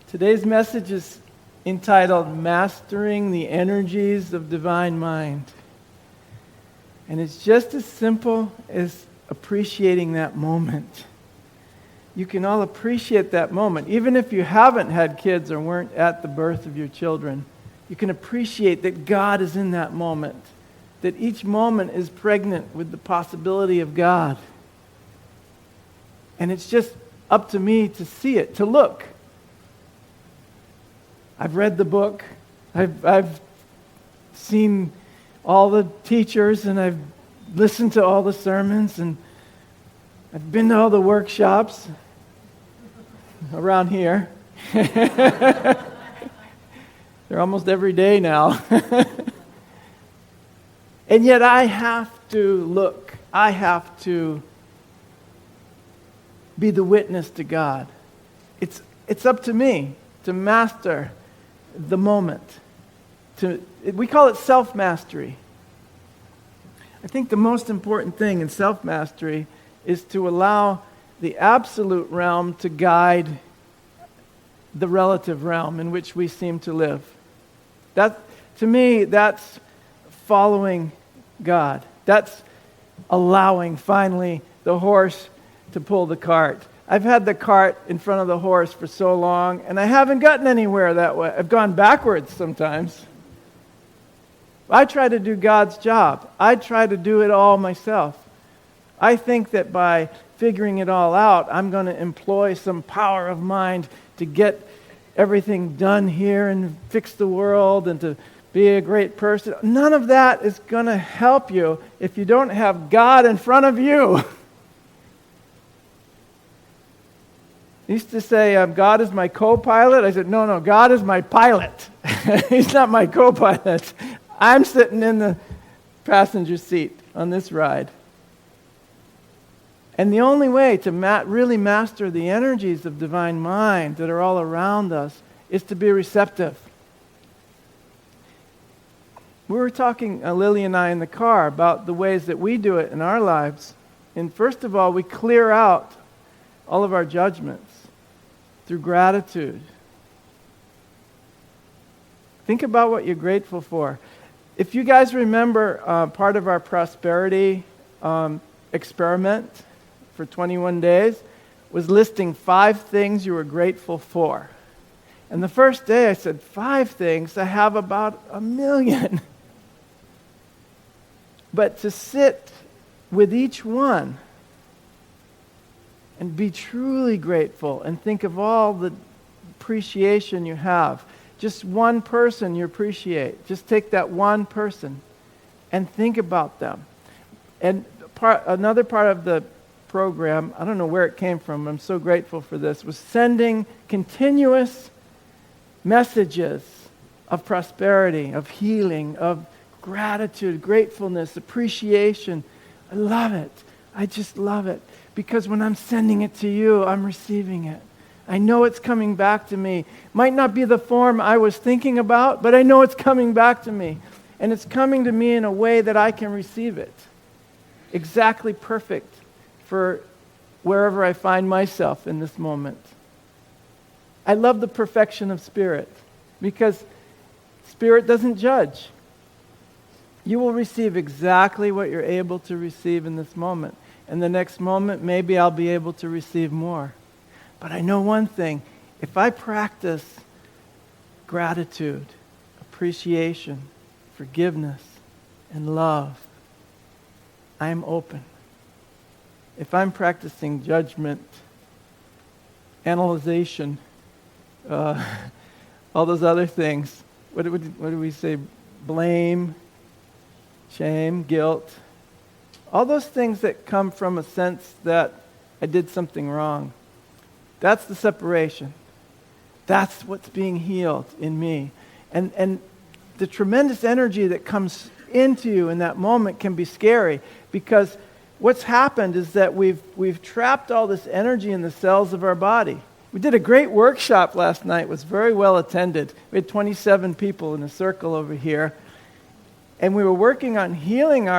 Today's message is entitled Mastering the Energies of Divine Mind. And it's just as simple as appreciating that moment. You can all appreciate that moment. Even if you haven't had kids or weren't at the birth of your children, you can appreciate that God is in that moment. That each moment is pregnant with the possibility of God. And it's just up to me to see it, to look. I've read the book. I've seen all the teachers, and I've listened to all the sermons, and I've been to all the workshops around here. They're almost every day now. And yet I have to look. I have to be the witness to God. It's up to me to master the moment. We call it self-mastery. I think the most important thing in self-mastery is to allow the absolute realm to guide the relative realm in which we seem to live. To me, that's following God. That's allowing, finally, the horse to pull the cart. I've had the cart in front of the horse for so long, and I haven't gotten anywhere that way. I've gone backwards sometimes. I try to do God's job. I try to do it all myself. I think that by figuring it all out, I'm going to employ some power of mind to get everything done here and fix the world and to be a great person. None of that is going to help you if you don't have God in front of you. I used to say, God is my co-pilot. I said, no, God is my pilot. He's not my co-pilot. I'm sitting in the passenger seat on this ride. And the only way to really master the energies of divine mind that are all around us is to be receptive. We were talking, Lily and I, in the car about the ways that we do it in our lives. And first of all, we clear out all of our judgments through gratitude. Think about what you're grateful for. If you guys remember part of our prosperity experiment for 21 days was listing 5 things you were grateful for. And the first day I said, 5 things, I have about 1 million. But to sit with each one and be truly grateful and think of all the appreciation you have. Just one person you appreciate. Just take that one person and think about them. And another part of the program, I don't know where it came from, I'm so grateful for this, was sending continuous messages of prosperity, of healing, of gratitude, gratefulness, appreciation. I love it. I just love it. Because when I'm sending it to you, I'm receiving it. I know it's coming back to me. Might not be the form I was thinking about, but I know it's coming back to me. And it's coming to me in a way that I can receive it. Exactly perfect for wherever I find myself in this moment. I love the perfection of Spirit because Spirit doesn't judge. You will receive exactly what you're able to receive in this moment. And the next moment, maybe I'll be able to receive more. But I know one thing. If I practice gratitude, appreciation, forgiveness, and love, I am open. If I'm practicing judgment, analyzation, all those other things, what do we say? Blame, shame, guilt. All those things that come from a sense that I did something wrong. That's the separation. That's what's being healed in me. And the tremendous energy that comes into you in that moment can be scary because what's happened is that we've trapped all this energy in the cells of our body. We did a great workshop last night. It was very well attended. We had 27 people in a circle over here. And we were working on healing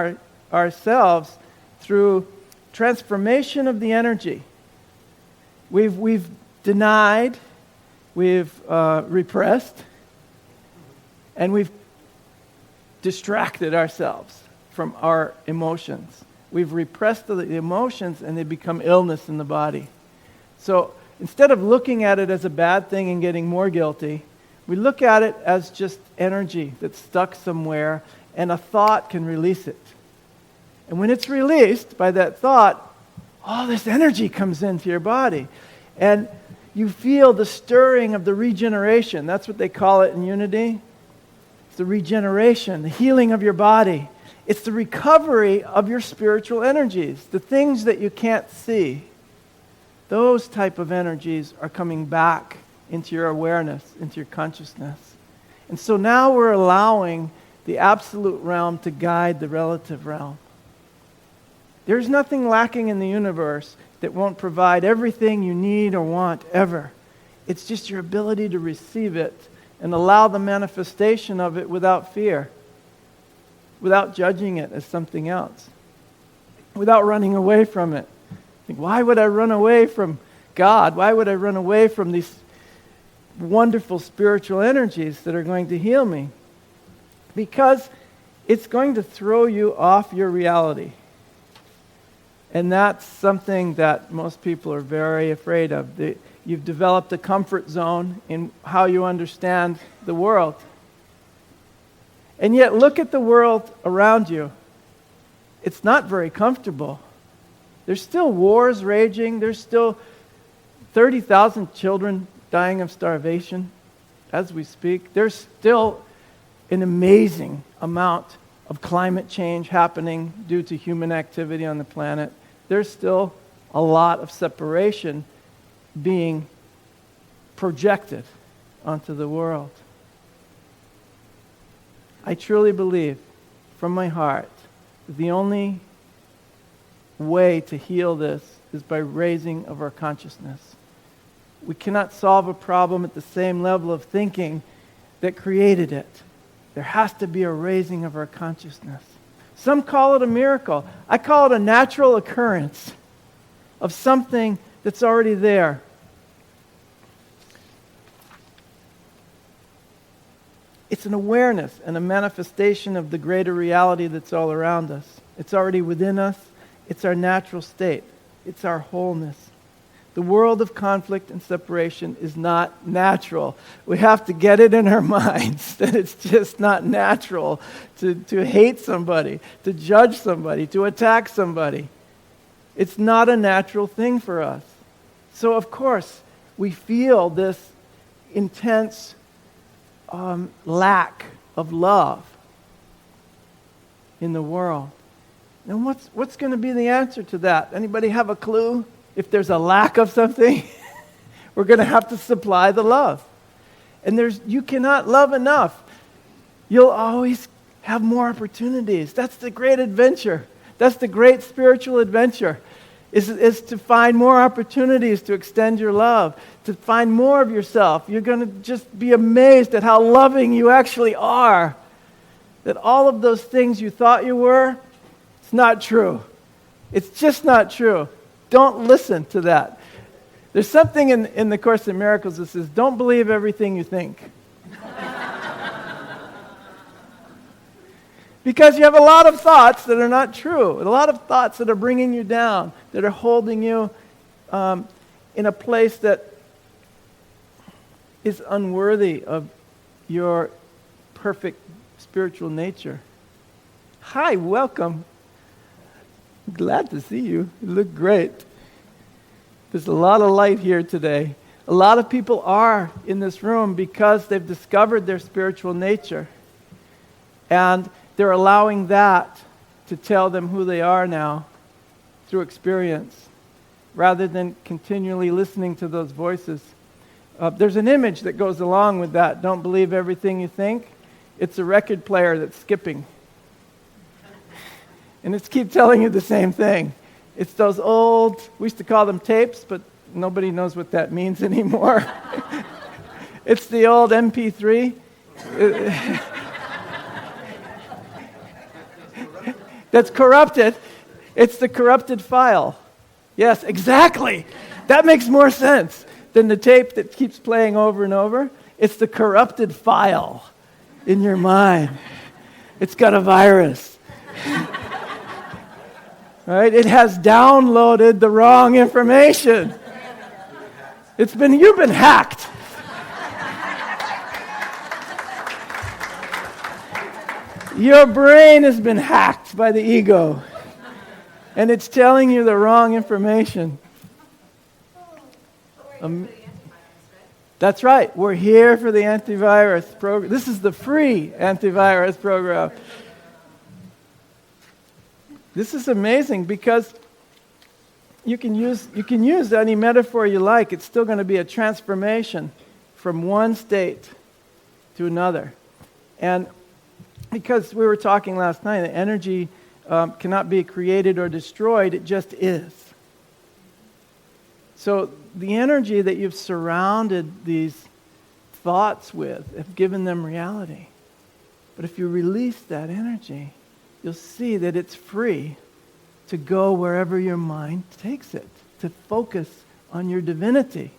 ourselves through transformation of the energy. We've denied, we've repressed, and we've distracted ourselves from our emotions. We've repressed the emotions, and they become illness in the body. So instead of looking at it as a bad thing and getting more guilty, we look at it as just energy that's stuck somewhere, and a thought can release it. And when it's released by that thought, all this energy comes into your body. And you feel the stirring of the regeneration. That's what they call it in Unity. It's the regeneration, the healing of your body. It's the recovery of your spiritual energies, the things that you can't see. Those type of energies are coming back into your awareness, into your consciousness. And so now we're allowing the absolute realm to guide the relative realm. There's nothing lacking in the universe that won't provide everything you need or want ever. It's just your ability to receive it and allow the manifestation of it without fear, without judging it as something else, without running away from it. Think, why would I run away from God? Why would I run away from these wonderful spiritual energies that are going to heal me? Because it's going to throw you off your reality. And that's something that most people are very afraid of. You've developed a comfort zone in how you understand the world. And yet look at the world around you. It's not very comfortable. There's still wars raging. There's still 30,000 children dying of starvation as we speak. There's still an amazing amount of climate change happening due to human activity on the planet. There's still a lot of separation being projected onto the world. I truly believe from my heart that the only way to heal this is by raising of our consciousness. We cannot solve a problem at the same level of thinking that created it. There has to be a raising of our consciousness. Some call it a miracle. I call it a natural occurrence of something that's already there. It's an awareness and a manifestation of the greater reality that's all around us. It's already within us. It's our natural state. It's our wholeness. The world of conflict and separation is not natural. We have to get it in our minds that it's just not natural to hate somebody, to judge somebody, to attack somebody. It's not a natural thing for us. So, of course, we feel this intense lack of love in the world. And what's going to be the answer to that? Anybody have a clue? If there's a lack of something, we're going to have to supply the love. And you cannot love enough. You'll always have more opportunities. That's the great adventure. That's the great spiritual adventure, is to find more opportunities to extend your love, to find more of yourself. You're going to just be amazed at how loving you actually are. That all of those things you thought you were, it's not true. It's just not true. Don't listen to that. There's something in the Course in Miracles that says, don't believe everything you think. Because you have a lot of thoughts that are not true. A lot of thoughts that are bringing you down, that are holding you in a place that is unworthy of your perfect spiritual nature. Hi, welcome. Glad to see you. You look great. There's a lot of light here today. A lot of people are in this room because they've discovered their spiritual nature. And they're allowing that to tell them who they are now through experience, rather than continually listening to those voices. There's an image that goes along with that. Don't believe everything you think. It's a record player that's skipping. And it's keep telling you the same thing. It's those old, we used to call them tapes, but nobody knows what that means anymore. It's the old MP3. That's corrupted. It's the corrupted file. Yes, exactly. That makes more sense. than the tape that keeps playing over and over. It's the corrupted file in your mind. It's got a virus. Right? It has downloaded the wrong information. You've been hacked. Your brain has been hacked by the ego. And it's telling you the wrong information. That's right. We're here for the antivirus program. This is the free antivirus program. This is amazing because you can use any metaphor you like. It's still going to be a transformation from one state to another. And because we were talking last night, the energy cannot be created or destroyed. It just is. So the energy that you've surrounded these thoughts with have given them reality. But if you release that energy, you'll see that it's free to go wherever your mind takes it, to focus on your divinity.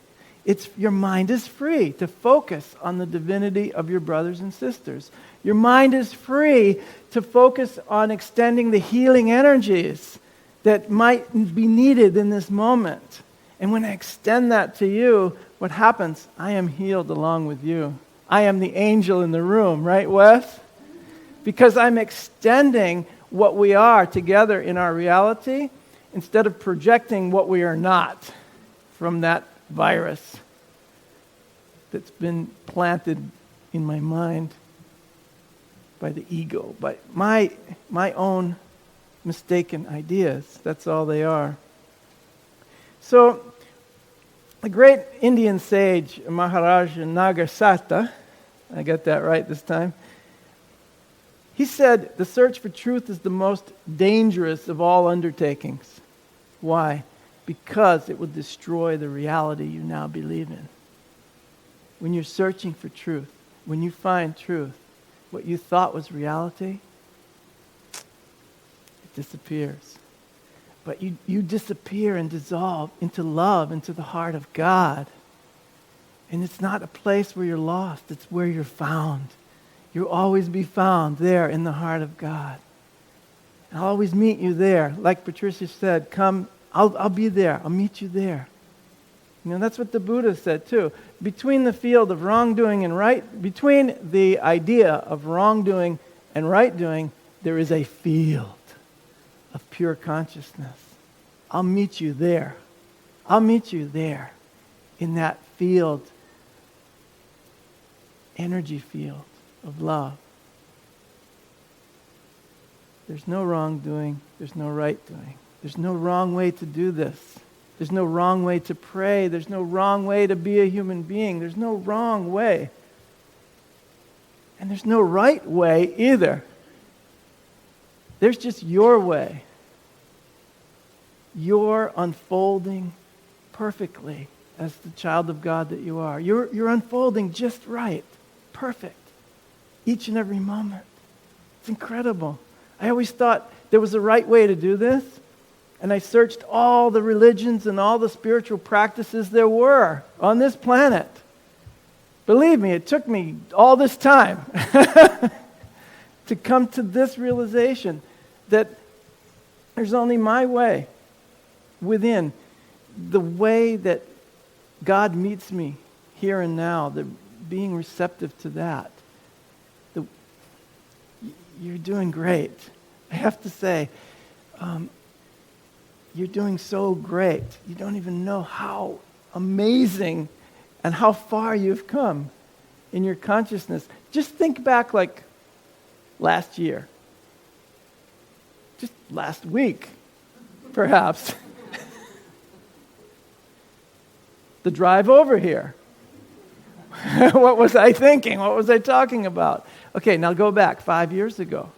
Your mind is free to focus on the divinity of your brothers and sisters. Your mind is free to focus on extending the healing energies that might be needed in this moment. And when I extend that to you, what happens? I am healed along with you. I am the angel in the room, right, Wes? Because I'm extending what we are together in our reality instead of projecting what we are not from that virus that's been planted in my mind by the ego, by my own mistaken ideas. That's all they are. So, the great Indian sage, Maharaj Nagasata, I got that right this time, he said, the search for truth is the most dangerous of all undertakings. Why? Because it will destroy the reality you now believe in. When you're searching for truth, when you find truth, what you thought was reality, it disappears. But you disappear and dissolve into love, into the heart of God. And it's not a place where you're lost, it's where you're found. You'll always be found there in the heart of God. I'll always meet you there. Like Patricia said, come, I'll be there. I'll meet you there. You know, that's what the Buddha said too. Between the field of wrongdoing and between the idea of wrongdoing and right doing, there is a field of pure consciousness. I'll meet you there. I'll meet you there in that field, energy field of love. There's no wrongdoing. There's no right doing. There's no wrong way to do this. There's no wrong way to pray. There's no wrong way to be a human being. There's no wrong way. And there's no right way either. There's just your way. You're unfolding perfectly as the child of God that you are. You're unfolding just right. Perfect. Each and every moment. It's incredible. I always thought there was a right way to do this. And I searched all the religions and all the spiritual practices there were on this planet. Believe me, it took me all this time to come to this realization that there's only my way within, the way that God meets me here and now, the being receptive to that. You're doing great. I have to say, you're doing so great. You don't even know how amazing and how far you've come in your consciousness. Just think back like last year. Just last week, perhaps. The drive over here. What was I thinking? What was I talking about? Okay, now go back 5 years ago.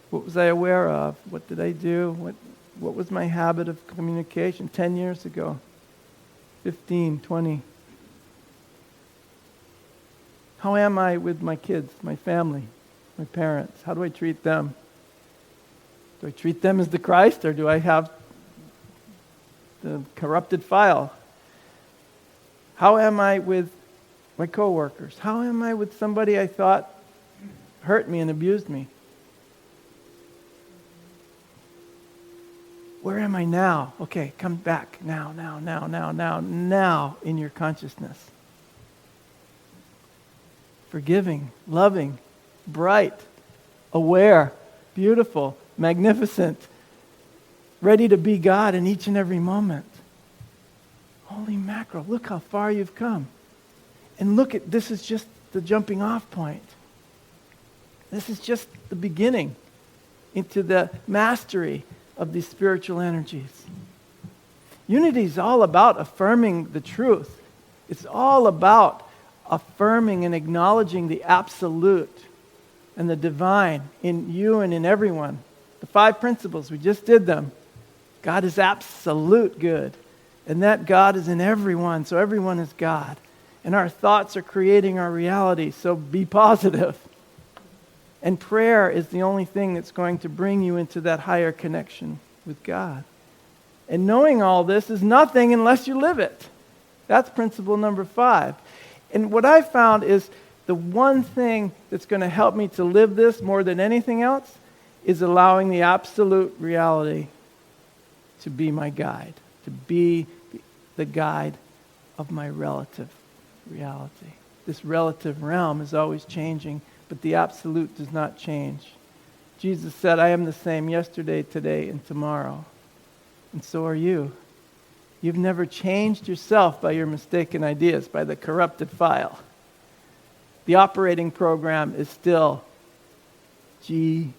What was I aware of? What did I do? What was my habit of communication 10 years ago? 15, 20? How am I with my kids, my family, my parents? How do I treat them? Do I treat them as the Christ, or do I have the corrupted file? How am I with my coworkers? How am I with somebody I thought hurt me and abused me? Where am I now? Okay, come back now in your consciousness. Forgiving, loving, bright, aware, beautiful, magnificent, ready to be God in each and every moment. Holy mackerel, look how far you've come. And look at, this is just the jumping off point. This is just the beginning into the mastery of these spiritual energies. Unity is all about affirming the truth. It's all about affirming and acknowledging the absolute and the divine in you and in everyone. The 5 principles, we just did them. God is absolute good. And that God is in everyone, so everyone is God. And our thoughts are creating our reality, so be positive. And prayer is the only thing that's going to bring you into that higher connection with God. And knowing all this is nothing unless you live it. That's principle number 5. And what I found is the one thing that's going to help me to live this more than anything else is allowing the absolute reality to be my guide, to be the guide of my relative reality. This relative realm is always changing, but the absolute does not change. Jesus said, I am the same yesterday, today, and tomorrow. And so are you. You've never changed yourself by your mistaken ideas, by the corrupted file. The operating program is still G-O-D.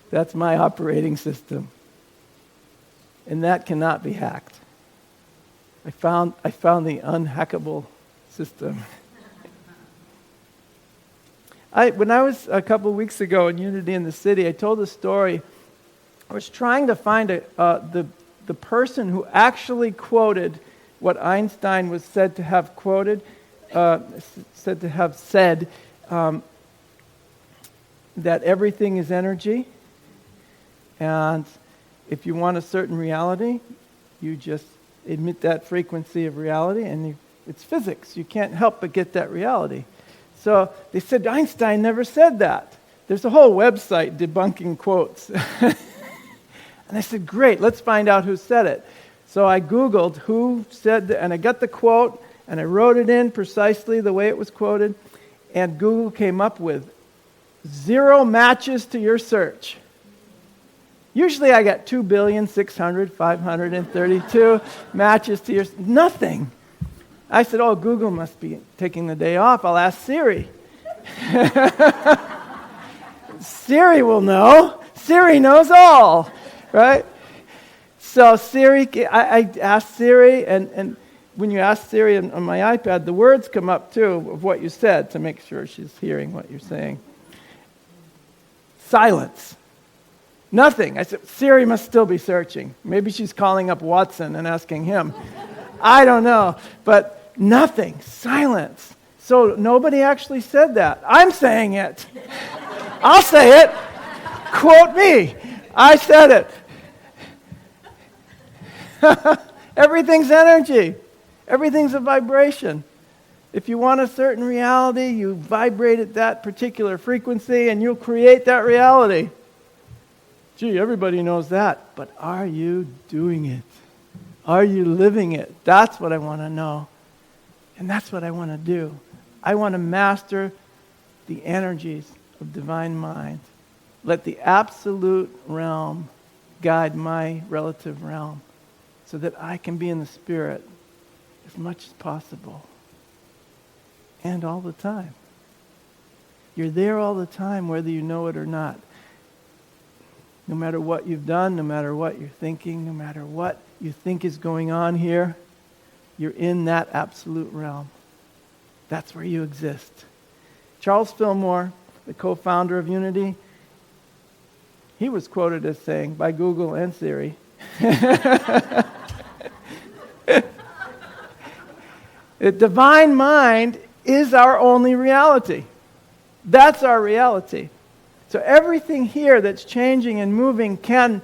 That's my operating system. And that cannot be hacked. I found the unhackable system. When I was a couple weeks ago in Unity in the City, I told a story. I was trying to find the person who actually quoted what Einstein was said to have quoted, said to have said, that everything is energy, and if you want a certain reality, you just emit that frequency of reality, and it's physics. You can't help but get that reality. So they said, Einstein never said that. There's a whole website debunking quotes. And I said, great, let's find out who said it. So I Googled who said that, and I got the quote, and I wrote it in precisely the way it was quoted, and Google came up with 0 matches to your search. Usually I got 2,600,532 matches to your... Nothing. I said, oh, Google must be taking the day off. I'll ask Siri. Siri will know. Siri knows all, right? So Siri, I asked Siri, and when you ask Siri on my iPad, the words come up too of what you said to make sure she's hearing what you're saying. Silence. Nothing. I said, Siri must still be searching. Maybe she's calling up Watson and asking him. I don't know. But nothing. Silence. So nobody actually said that. I'm saying it. I'll say it. Quote me. I said it. Everything's energy. Everything's a vibration. If you want a certain reality, you vibrate at that particular frequency and you'll create that reality. Gee, everybody knows that. But are you doing it? Are you living it? That's what I want to know. And that's what I want to do. I want to master the energies of divine mind. Let the absolute realm guide my relative realm so that I can be in the spirit as much as possible. And all the time. You're there all the time, whether you know it or not. No matter what you've done, no matter what you're thinking, no matter what you think is going on here, you're in that absolute realm. That's where you exist. Charles Fillmore, the co-founder of Unity, he was quoted as saying by Google and Siri, the divine mind is our only reality. That's our reality. So everything here that's changing and moving can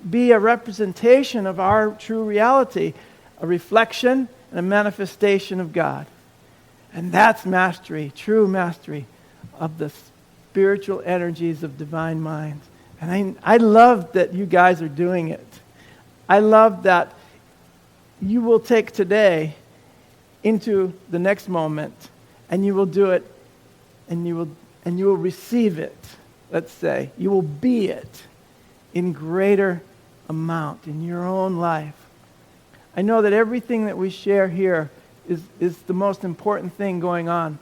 be a representation of our true reality, a reflection and a manifestation of God. And that's mastery, true mastery of the spiritual energies of divine minds. And I love that you guys are doing it. I love that you will take today into the next moment, and you will do it, and you will receive it. Let's say you will be it in greater amount in your own life. I know that everything that we share here is the most important thing going on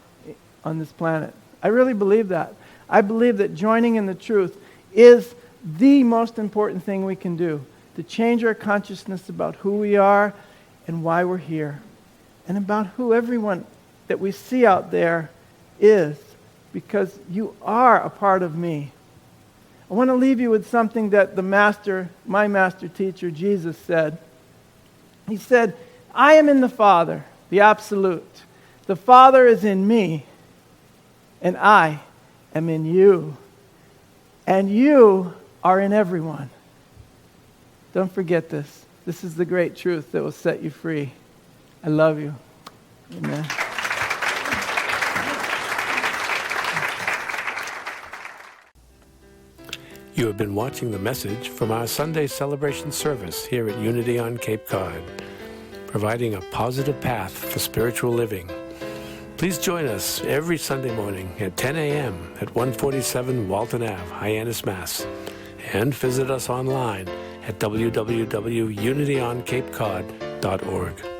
this planet. I really believe that. I believe that joining in the truth is the most important thing we can do to change our consciousness about who we are and why we're here, and about who everyone that we see out there is, because you are a part of me. I want to leave you with something that my master teacher, Jesus, said. He said, I am in the Father, the Absolute. The Father is in me, and I am in you. And you are in everyone. Don't forget this. This is the great truth that will set you free. I love you. Amen. You have been watching the message from our Sunday celebration service here at Unity on Cape Cod, providing a positive path for spiritual living. Please join us every Sunday morning at 10 a.m. at 147 Walton Ave, Hyannis, Mass. And visit us online at www.unityoncapecod.org.